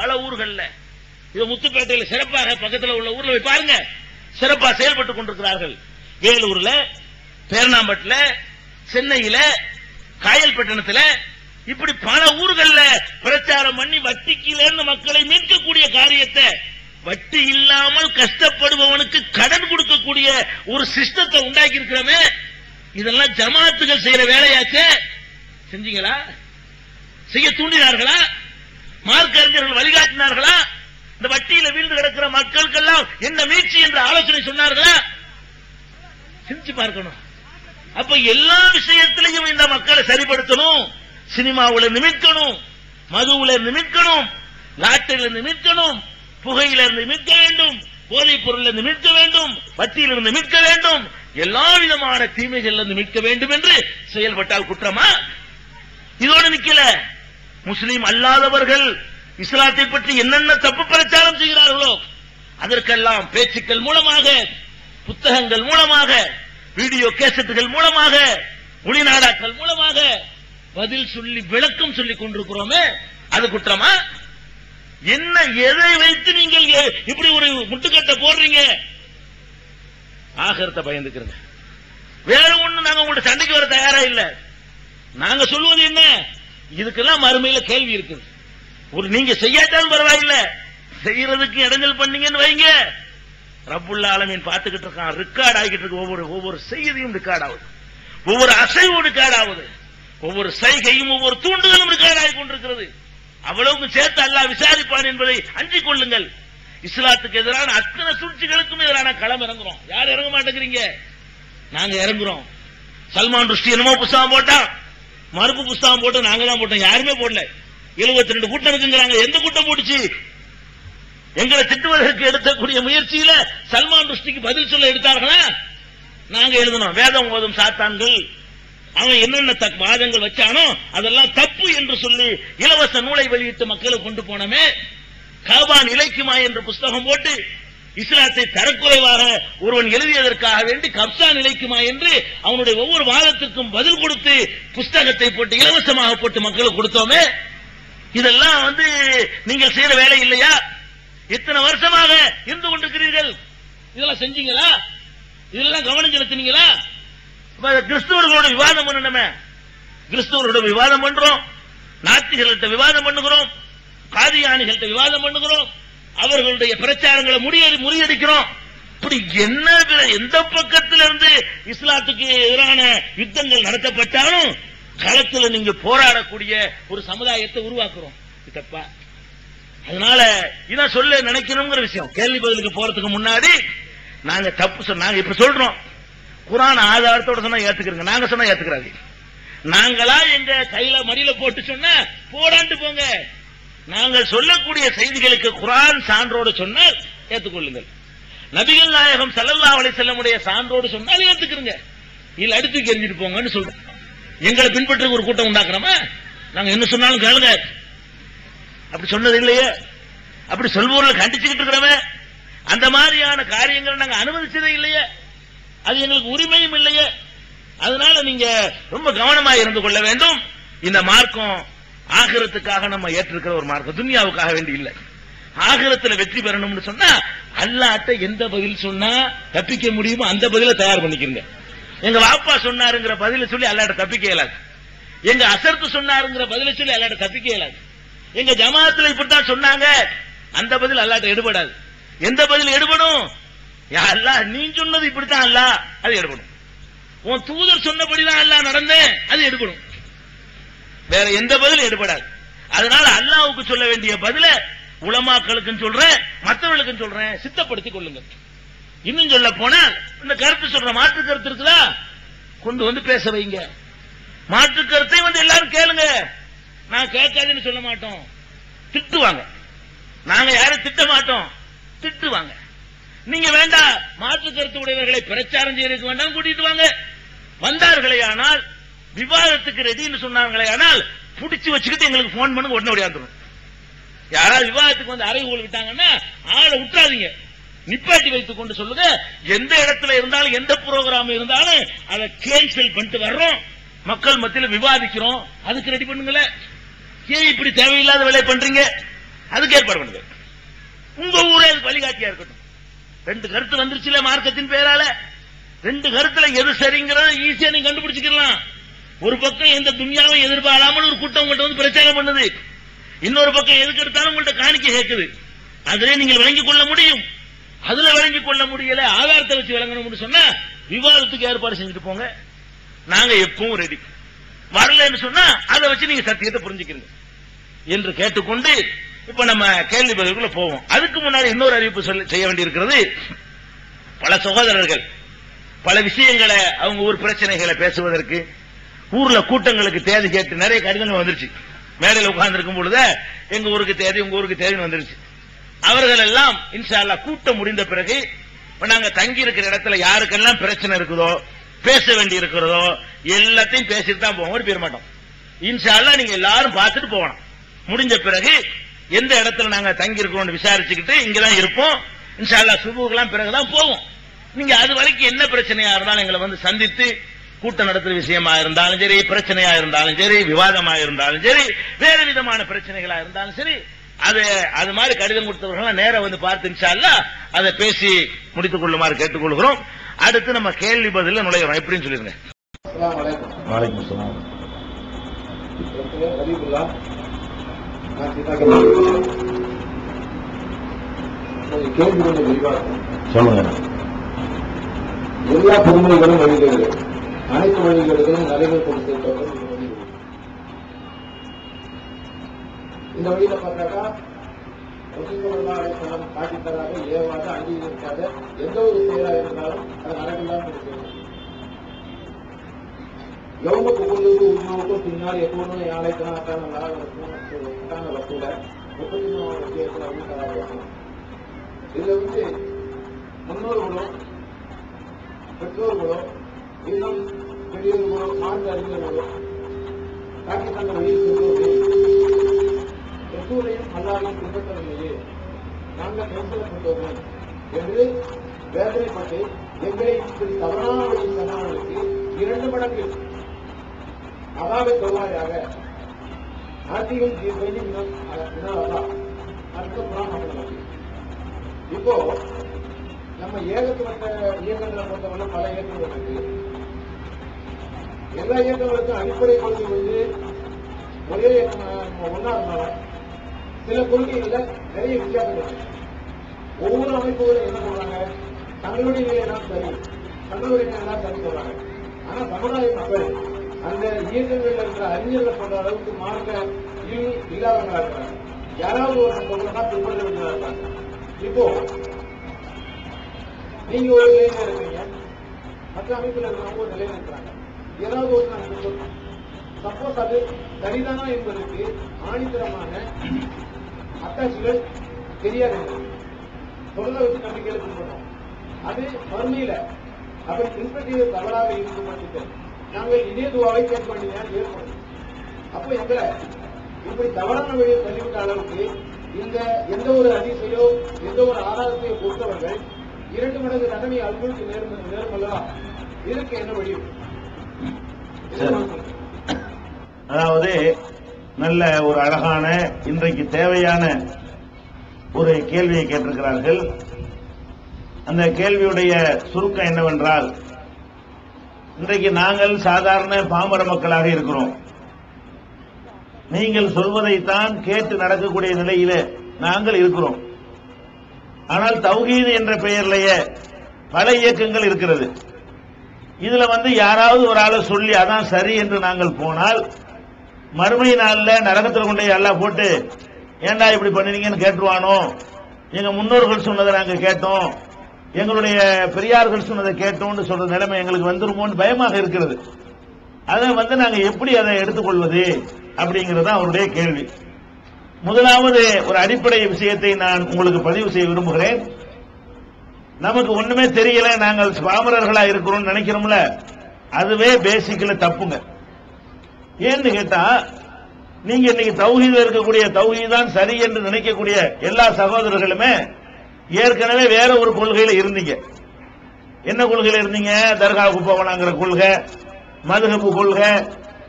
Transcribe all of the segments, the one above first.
பல ஊர்கள்ல. இது முத்துப்பேட்டையில் சிறப்பாக பக்கத்தில் உள்ள ஊர்ல போய் பாருங்க, சிறப்பாக செயல்பட்டுக் கொண்டிருக்கிறார்கள். வேலூர்ல, பேரணாம்பட்டுல, சென்னையில, காயல்பட்டினத்துல, இப்படி பல ஊர்கள்ல பிரச்சாரம் பண்ணி வட்டிக்கிலிருந்து மக்களை மீட்கக்கூடிய காரியத்தை, வட்டி இல்லாமல் கஷ்டப்படுபவனுக்கு கடன் கொடுக்கக்கூடிய ஒரு சிஸ்டத்தை உண்டாக்கி இருக்கிறோமே, இதெல்லாம் ஜமாத்துகள் செய்யற வேலையாச்ச. செஞ்சீங்களா? செய்ய தூண்டினார்களா? மார்க்க அறிஞர்கள் வழிகாட்டினார்களா? இந்த வட்டியில வீழ்ந்து கிடக்கிற மக்களுக்கெல்லாம் என்ன மீட்சி என்ற ஆலோசனை சொன்னார்களா? சிந்திச்சு பார்க்கணும். அப்ப எல்லா விஷயத்திலையும் இந்த மக்களை சரிப்படுத்தணும். சினிமாவுல நிமிக்கணும், மதுவுல நிமிக்கணும், லாட்டரியில நிமிக்கணும், புகையிலிருந்து மீட்க வேண்டும், போதைப் பொருளிலிருந்து மீட்க வேண்டும், வட்டியிலிருந்து மீட்க வேண்டும், எல்லா விதமான தீமைகளிலிருந்து மீட்க வேண்டும் என்று செயல்பட்டால் குற்றமா? இதோடு நிக்கல. முஸ்லீம் அல்லாதவர்கள் இஸ்லாத்தை பற்றி என்னென்ன தப்பு பிரச்சாரம் செய்கிறார்களோ அதற்கெல்லாம் பேச்சுக்கள் மூலமாக, புத்தகங்கள் மூலமாக, வீடியோ கேசட்டுகள் மூலமாக, ஒளிநாடாக்கள் மூலமாக பதில் சொல்லி விளக்கம் சொல்லிக் கொண்டிருக்கிறோமே, அது குற்றமா? என்ன, எதை வைத்து நீங்கள் இப்படி ஒரு முட்டுக்கட்டை போடுறீங்க? ஆகிரத்தை பயந்துக்கிறீங்க. வேற ஒண்ணு நாங்க உங்கள்ட்ட சண்டைக்கு வர தயாரா இல்ல. நாங்க சொல்வது என்ன, இதுக்கெல்லாம் மறுமையில கேள்வி இருக்குது. ஒரு நீங்க செய்யாட்டாலும் பரவாயில்ல, செய்யறதுக்கு இடைஞ்சல் பண்ணீங்கன்னு வைங்க, ரப்புல் ஆலமீன் பார்த்துக்கிட்டு இருக்கான். ரெக்கார்ட் ஆகிட்டு இருக்கு. ஒவ்வொரு செய்தியும் ரெக்கார்ட் ஆகுது, ஒவ்வொரு அசைவும் ரெக்கார்ட் ஆகுது, ஒவ்வொரு சைகையும் ஒவ்வொரு தூண்டுதலும் ரெக்கார்ட் ஆகி கொண்டிருக்கிறது. அவ்வளவுக்கு சேர்த்து அல்லாஹ் விசாரிப்பான் என்பதை அஞ்சிக் கொள்ளுங்கள். இஸ்லாத்துக்கு எதிரான அத்தனை சூழ்ச்சிகளுக்கும் எதிரான களம் இறங்குறோம். யார் இறங்க மாட்டேங்கிறீங்க? நாங்க இறங்குறோம். சல்மான் ருஷ்டி என்னமோ புஸ்தகம் போட்டான், மறுப்பு புஸ்தகம் போட்டு நாங்க தான் போட்டோம், யாருமே போடல. 72 கூட்டம் இருக்குங்கிறாங்க. எந்த கூட்டம் போட்டுச்சு? எங்களை திட்டுவதற்கு எடுக்கக்கூடிய முயற்சியில சல்மான் ருஷ்டிக்கு பதில் சொல்ல எடுத்தார்களா? நாங்க எழுதணும். வேதம் ஓதும் சாத்தான்கள் அவன் என்னென்ன வாதங்கள் வச்சானோ அதெல்லாம் தப்பு என்று சொல்லி இலவச நூலை வெளியிட்டு மக்களுக்கு கொண்டு போனமே. காபான் இலைக்குமா என்று புஸ்தகம் போட்டு இஸ்லாத்தை தரக்குறைவாக ஒருவன் எழுதியதற்காக வேண்டி கப்சா நிலைக்குமா என்று அவனுடைய ஒவ்வொரு வாதத்திற்கும் பதில் கொடுத்து புஸ்தகத்தை போட்டு இலவசமாக போட்டு மக்களுக்கு கொடுத்தோமே. இதெல்லாம் நீங்கள் செய்யற வேலை இல்லையா? இத்தனை வருஷமாக இருந்து கொண்டிருக்கிறீர்கள். இதெல்லாம் செஞ்சீங்களா? இதெல்லாம் கவனம் செலுத்தினீங்களா? கிறிஸ்தவர்களோட விவாதம் பண்ணணுமே, கிறிஸ்தவர்களோட விவாதம் பண்றோம், நாத்திகர்கள்ட்ட விவாதம் பண்ணுகிறோம், காதியானிகள்ட்ட விவாதம் பண்ணுகிறோம், அவர்களுடைய பிரச்சாரங்களை முறியடிக்கிறோம். இப்படி என்ன, எந்த பக்கத்திலிருந்து இஸ்லாத்துக்கு எதிரான யுத்தங்கள் நடத்தப்பட்டாலும் களத்தில் நீங்க போராடக்கூடிய ஒரு சமுதாயத்தை உருவாக்குறோம். தப்பா? அதனால இதான் சொல்ல நினைக்கணுங்கிற விஷயம். கேள்வி பதிலுக்கு போறதுக்கு முன்னாடி நாங்க தப்பு சொன்னாங்க இப்ப சொல்றோம். குர்ஆன் ஆதாரத்தோட சொன்னா ஏத்துக்கிறங்க, நாங்க சொன்னா ஏத்துக்கிறாங்க. நாங்களா எங்க கையில மடியில போட்டு சொன்னா போடாண்டு போங்க. நாங்கள் சொல்லக்கூடிய செய்திகளுக்கு குர்ஆன் சான்றோடு சொன்னால் ஏத்துக்கொள்ளுங்கள். நபிகள் நாயகம் ஸல்லல்லாஹு அலைஹி வஸல்லமுடைய சான்றோடு சொன்னால் ஏத்துக்கிறங்க. இல்ல அடுத்து எரிஞ்சிட்டு போங்கன்னு சொல்றோம். எங்களை பின்பற்ற ஒரு கூட்டம் உண்டாக்குறோமா? நாங்க என்ன சொன்னாலும் கேளுங்க. அப்படி சொன்னது இல்லையே. அப்படி சொல்பவர்களை கண்டிச்சுக்கிட்டு இருக்கிறோமே. அந்த மாதிரியான காரியங்களை நாங்க அனுமதிச்சதே இல்லையே. அது எங்களுக்கு உரிமையும் இல்லையே. அதனால நீங்க ரொம்ப கவனமாக இருந்து கொள்ள வேண்டும். இந்த மார்க்கம் ஆகிரத்துக்காக நம்ம ஏற்றிருக்கிற ஒரு மார்க்கம், துன்யாவுக்காக வேண்டி இல்லை. ஆகிரத்துல வெற்றி பெறணும்னு சொன்னா அல்லாஹ்ட்ட எந்த பதில் சொன்னா தப்பிக்க முடியுமோ அந்த பதில தயார் பண்ணிக்கிறீங்க. எங்க வாப்பா சொன்னாருங்கிற பதில சொல்லி அல்லாஹ்ட்ட தப்பிக்க இயலாது. எங்க அசர்த்து சொன்னாருங்கிற பதில சொல்லி அல்லாஹ்ட்ட தப்பிக்க இயலாது. எங்க ஜமாத்துல இப்படித்தான் சொன்னாங்க அந்த பதில் அல்லாஹ்ட்ட எடுபடாது. எந்த பதில் எடுபடும்? யா அல்லாஹ் நீ சொன்னது இப்படித்தான் அல்லாஹ், அது எடுபடும். உன் தூதர் சொன்னபடிதான் அல்லாஹ் நடந்தேன், அது எடுபடும். வேற எந்த பதிலும் எடுபடாது. அதனால அல்லாஹ்வுக்கு சொல்ல வேண்டிய பதில உலமாக்களுக்கு சொல்றேன், மற்றவர்களுக்கு சொல்றேன், சித்தப்படுத்திக் கொள்ளுங்க. இன்னும் சொல்ல போனா இந்த கருத்து சொல்ற மாற்று கருத்து இருக்குதா, கொண்டு பேச வைங்க. மாற்று கருத்தை எல்லாரும் கேளுங்க. நான் கேட்காதுன்னு சொல்ல மாட்டோம், திட்டுவாங்க. நாங்க யாரும் திட்ட மாட்டோம், திட்டுவாங்க. நீங்க வேண்டாம் மாற்று கருத்து உடையவர்களை பிரச்சாரம் செய்யறதுக்கு வேண்டாம் கூட்டிட்டு வாங்க. வந்தார்களே ஆனால் விவாதத்துக்கு ரெடின்னு சொன்னாங்களே ஆனால் புடிச்சு வச்சுக்கிட்டு எங்களுக்கு போன் பண்ணுங்க, உடனே ஓடியாந்துரும். யாராவது விவாதத்துக்கு அறை ஊழல் விட்டாங்கன்னா ஆளை விட்டுறாதீங்க, நிப்பாட்டி வைத்துக் கொண்டு சொல்லுங்க. எந்த இடத்துல இருந்தாலும் எந்த புரோகிராம் இருந்தாலும் அதை கேன்சல் பண்ணிட்டு வர்றோம், மக்கள் மத்தியில் விவாதிக்கிறோம், அதுக்கு ரெடி பண்ணுங்களேன். ஏன் இப்படி தேவையில்லாத வேலை பண்றீங்க? அதுக்கு ஏற்பாடு பண்ணுங்க. உங்க ஊரே அதுக்கு வழிகாட்டியா இருக்கட்டும். 2 கருத்து வந்துருச்சுல மார்க்கத்தின் பேரால. 2 கருத்துல எது சரிங்கிறத ஈஸியா நீங்க கண்டுபிடிச்சுக்கலாம். ஒரு பக்கம் எந்த துன்யாவை எதிர்பாராமல் ஒரு கூட்டம் உங்கள்கிட்ட வந்து பிரச்சாரம் பண்ணுது, இன்னொரு பக்கம் எதுக்கு எடுத்தாலும் உங்கள்கிட்ட காணிக்க கேட்குது. அதிலே நீங்கள் விளங்கிக் கொள்ள முடியும். அதுல விளங்கிக் கொள்ள முடியல, ஆதாரத்தை வச்சு விளங்கணும்னு சொன்னா விவாதத்துக்கு ஏற்பாடு செஞ்சுட்டு போங்க. நாங்க எப்பவும் ரெடி. வரலன்னு சொன்னா அதை வச்சு நீங்க சத்தியத்தை புரிஞ்சுக்கிறீங்க என்று கேட்டுக்கொண்டு இப்ப நம்ம கேள்வி பதிலுக்குள்ள போவோம். அதுக்கு முன்னாடி இன்னொரு அறிவிப்பு செய்ய வேண்டியிருக்கிறது. பல சகோதரர்கள் பல விஷயங்களை அவங்க ஊர் பிரச்சனைகளை பேசுவதற்கு ஊர்ல கூட்டங்களுக்கு தேதி கேட்டு நிறைய கடிதங்கள் வந்துருச்சு. மேடையில் உட்கார்ந்து இருக்கும் பொழுது எங்க ஊருக்கு தேதி உங்க ஊருக்கு தேதின்னு வந்துருச்சு. அவர்கள் எல்லாம் இன்ஷா அல்லாஹ் கூட்டம் முடிந்த பிறகு நாங்க தங்கி இருக்கிற இடத்துல யாருக்கெல்லாம் பிரச்சனை இருக்குதோ பேச வேண்டி இருக்கிறதோ எல்லாத்தையும் பேசிட்டு தான் போவோம், பேர மாட்டோம். இன்ஷா அல்லாஹ் நீங்க எல்லாரும் பார்த்துட்டு போகணும். முடிஞ்ச பிறகு எந்த இடத்துல நாங்க தங்கி இருக்கிறோம் விசாரிச்சுக்கிட்டு இங்கதான் இருப்போம். இன்ஷா அல்லாஹ் சுபுக்கெல்லாம் பிறகுதான் போவோம். நீங்க அது வரைக்கும் என்ன பிரச்சனையா இருந்தாலும் எங்களை வந்து சந்தித்து கூட்டம் நடத்துற விஷயமா இருந்தாலும் சரி, பிரச்சனையா இருந்தாலும் சரி, விவாதமா இருந்தாலும் சரி, வேறு விதமான பிரச்சனைகளா இருந்தாலும் சரி, அது மாதிரி கடிதம் கொடுத்தவர்கள் நேரம் வந்து பார்த்து இன்ஷா அல்லாஹ் அதை பேசி முடித்துக் கொள்ளுமாறு கேட்டுக்கொள்கிறோம். அடுத்து நம்ம கேள்வி பதில நுழைகிறோம். எப்படின்னு சொல்லிருங்க. வலைக்கும் சலாம். சொல்லுங்க. எல்லா பொதுமொழிகளும் வழிகிறது, அனைத்து வழிகளிலும் நடைமுறை கொடுத்திருப்பவர்கள் இந்த வழியில பார்த்தாக்கா காட்டித்தராக ஏவாத அங்கீகரிக்காத எந்த ஒரு செயலா இருந்தாலும் அது நடக்கலாம் இருக்கிறது. எவ்வளவு புகழ்ந்து உண்மைக்கும் பின்னால் எப்போதும் யாழைக்கான வசூல 33 விஷயத்தில் அங்கீகாரம் வைக்கணும். இதுல வந்து முன்னோர்களும் பெற்றோர்களோ இன்னும் பெரியவர்களோ மார்க்க அறிஞர்களோ காட்டி தந்த வழியில் செல்வது ரசூலையும் அல்லாஹையும் பின்பற்றவில்லையே, நாங்கள் கைசெல்லப்பட்டோம் என்று வேதனைப்பட்டு எங்களை இப்படி தவறான வழியில் சொன்னவர்களுக்கு 2 மடங்கு அதாவை தொழிலாளியாக ஆட்சியும் இப்போ நம்ம ஏகத்துவத்த இயக்கங்களை பொறுத்தவரை பல இயக்கங்கள் இருக்கு. எல்லா இயக்கங்களுக்கும் அடிப்படை கொள்கை வந்து ஒரே ஒன்னா இருந்தாலும் சில கொள்கைகள்ல நிறைய வித்தியாசம் இருக்கு. ஒவ்வொரு அமைப்புகளும் என்ன சொல்றாங்க, தங்களுடைய நிலையெல்லாம் சரி, தங்களுடைய நிலையெல்லாம் சரி சொல்றாங்க. ஆனா சமுதாய மக்கள் அந்த இயக்கங்கள்ல இருக்கிற அறிஞர்கள் சொல்ற அளவுக்கு மார்க்க இல்லாதவங்களா இருக்கிறாங்க. யாராவது ஒரு சொல்றா பின்பற்ற வேண்டியதா இருக்காங்க. இப்போ நீங்க ஒரு நிலையில இருக்கீங்க, மற்ற அமைப்புல இருக்கிறவங்க ஒரு நிலையில இருக்கிறாங்க. ஏதாவது ஒரு நாங்கள் சப்போஸ் அது சரிதானா என்பதற்கு ஆணித்தரமான அத்தாட்சிகள் தெரியாது. சொல்ல வச்சு நம்பிக்கையில பின்பற்றோம். அது வறுமையில அப்படி பின்பற்றியது தவறாக இருக்கும் பட்சத்தில் நாங்கள் இதே துவாவை கேட்க வேண்டிய ஏற்படும். அப்ப எங்களை இப்படி தவறான வழியை தள்ளிவிட்ட அளவுக்கு இந்த எந்த ஒரு அதிசையோ எந்த ஒரு ஆதாரத்தையோ பொறுத்தவர்கள் 2 மடங்கு தண்டனை அல்குக்கு நேரும் அல்லவா? இதற்கு என்ன வழி? அதாவது நல்ல ஒரு அழகான இன்றைக்கு தேவையான ஒரு கேள்வியை கேட்டிருக்கிறார்கள். அந்த கேள்வியுடைய சுருக்கம் என்னவென்றால், இன்றைக்கு நாங்கள் சாதாரண பாமர மக்களாக இருக்கிறோம். நீங்கள் சொல்வதைத்தான் கேட்டு நடக்கக்கூடிய நிலையில நாங்கள் இருக்கிறோம். ஆனால் தௌஹீத் என்ற பெயர்லேயே பல இயக்கங்கள் இருக்கிறது. இதுல யாராவது ஒரு ஆளை சொல்லி அதான் சரி என்று நாங்கள் போனால் மறுமை நாளில் நரகத்தில் கொண்டே அல்லாஹ் போட்டு ஏண்டா இப்படி பண்ணினீங்கன்னு கேட்டுருவானோ, எங்க முன்னோர்கள் சொன்னதை நாங்க கேட்டோம், எங்களுடைய பெரியார்கள் சொன்னதை கேட்டோம்னு சொல்ற நிலைமை எங்களுக்கு வந்துருமோன்னு பயமாக இருக்கிறது. அதை நாங்க எப்படி அதை எடுத்துக்கொள்வது அப்படிங்கறது அவருடைய கேள்வி. முதலாவது ஒரு அடிப்படை விஷயத்தை நான் உங்களுக்கு பதிவு செய்ய விரும்புகிறேன். நமக்கு ஒண்ணுமே தெரியல, நாங்கள் பாமரர்களா இருக்கிறோம் நினைக்கிறோம்ல, அதுவே பேசிக்கல தப்புங்க. ஏன்னு கேட்டா, நீங்க இன்னைக்கு தௌஹீதுல இருக்கக்கூடிய தௌஹீதான் சரி என்று நினைக்கக்கூடிய எல்லா சகோதரர்களுமே ஏற்கனவே வேற ஒரு கொள்கையில இருந்தீங்க. என்ன கொள்கையில இருந்தீங்க? தர்காவுக்கு போகலாங்கிற கொள்கை, மதுஹப் கொள்கை,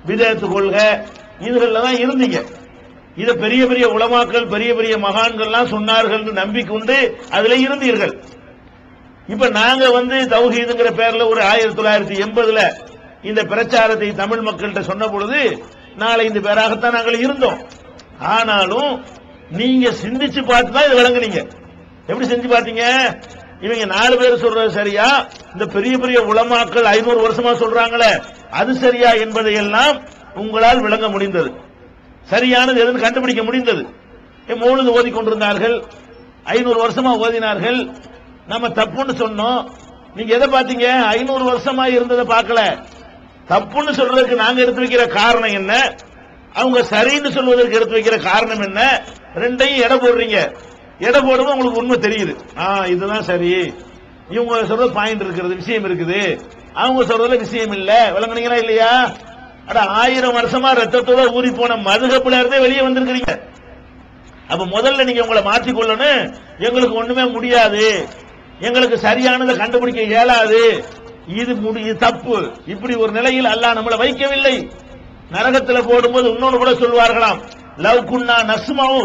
பிதஅத் கொள்கை, இதுல தான் இருந்தீங்க. இத பெரிய பெரிய உலமாக்கள் பெரிய பெரிய மகான்கள்லாம் சொன்னார்கள் நம்பிக்கொண்டு அதுல இருந்தீர்கள். இப்ப நாங்க தௌஹீதுங்கிற பேர்ல ஒரு 1980 இந்த பிரச்சாரத்தை தமிழ் மக்கள்கிட்ட சொன்ன பொழுது 4-5 பேராகத்தான் நாங்கள் இருந்தோம். ஆனாலும் நீங்க சிந்திச்சு பார்த்து தான் இதை விளங்குனீங்க. எப்படி செஞ்சு பார்த்தீங்க? இவங்க 4 பேர் சொல்றது சரியா, இந்த பெரிய பெரிய உலமாக்கள் 500 வருஷமா சொல்றாங்களே அது சரியா என்பதை எல்லாம் உங்களால் விளங்க முடிந்தது. சரியானது எதுன்னு கண்டுபிடிக்க முடிந்தது. மௌலிது ஓதிக்கொண்டிருந்தார்கள், 500 வருஷமா ஓதினார்கள். நம்ம தப்புன்னு சொன்னோம். நீங்க எதை பாத்தீங்க? 500 வருஷமா இருந்ததை பார்க்கல. தப்புன்னு சொல்றதுக்கு நாங்க எடுத்து வைக்கிற காரணம் என்ன, அவங்க சரின்னு சொல்வதற்கு எடுத்து வைக்கிற காரணம் என்ன, ரெண்டையும் எடை போடுறீங்க. எடை போடும்போது உங்களுக்கு உண்மை தெரியுது. இதுதான் சரி, இவங்க சொல்றது பாயிண்ட் இருக்கிறது, விஷயம் இருக்குது, அவங்க சொல்றதுல விஷயம் இல்ல. விளங்குனீங்களா இல்லையா? 1000 வருஷமா ரத்தத்தோட ஊறி போன மதுகப்புல இருந்தே வெளியே வந்திருக்கிறீங்க. அப்ப முதல்ல நீங்க உங்களை மாற்றிக்கொள்ளணும். எங்களுக்கு ஒண்ணுமே முடியாது, எங்களுக்கு சரியானதை கண்டுபிடிக்க இயலாது, இது தப்பு, இப்படி ஒரு நிலையில் அல்லாஹ் நம்மளை வைக்கவில்லை. நரகத்தில் போடும்போது இன்னொன்று கூட சொல்வார்களாம், லவ் குன்னா நஸ்மஉ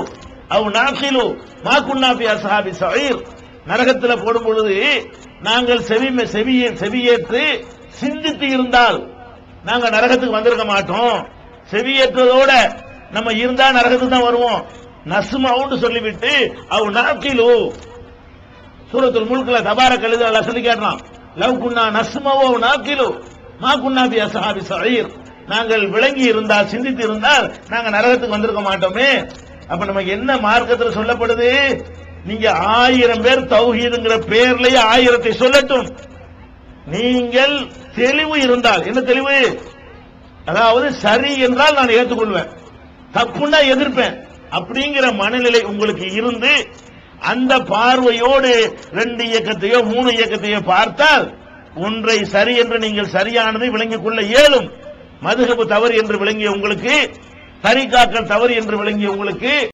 அவ் நாகிலு மா குன்னா ஃபி அஸ்ஹாபி ஸஈர். நரகத்தில் போடும் பொழுது நாங்கள் செவியேற்று சிந்தித்து இருந்தால் நாங்க நரகத்துக்கு வந்திருக்க மாட்டோம். செவியேற்றதோட நம்ம இருந்தா நரகத்துக்கு தான் வருவோம். நஸ்மவுன்னு சொல்லிவிட்டு அவ் நாகிலு சூரத்துல் முல்க்ல தபாரக் அல்லாஹ் சொல்லி காட்டலாம், லவ் குன்னா நஸ்மஉ அவ் நாகிலு மா குன்னா ஃபி அஸ்ஹாபி ஸஈர். நாங்கள் விளங்கி இருந்தால் சிந்தித்து இருந்தால் நாங்க நரகத்துக்கு வந்திருக்க மாட்டோமே. அப்ப நமக்கு என்ன மார்க்கத்தில் சொல்லப்படுது? நீங்க 1000 பேர் தௌஹீதுங்கிற பேர்லயே 1000 சொல்லட்டும், நீங்கள் தெளிவு இருந்தால். என்ன தெளிவு? அதாவது சரி என்றால் நான் ஏற்றுக்கொள்வேன், தப்புன்னா எதிர்ப்பேன் அப்படிங்கிற மனநிலை உங்களுக்கு இருந்து அந்த பார்வையோடு 2 இயக்கத்தையோ 3 இயக்கத்தையோ பார்த்தால் ஒன்றை சரி என்று நீங்கள் சரியானதை விளங்கிக் கொள்ள இயலும். மதுஹப் தவறு என்று விளங்கிய உங்களுக்கு, தரீகாக்கள் தவறு என்று விளங்கிய உங்களுக்கு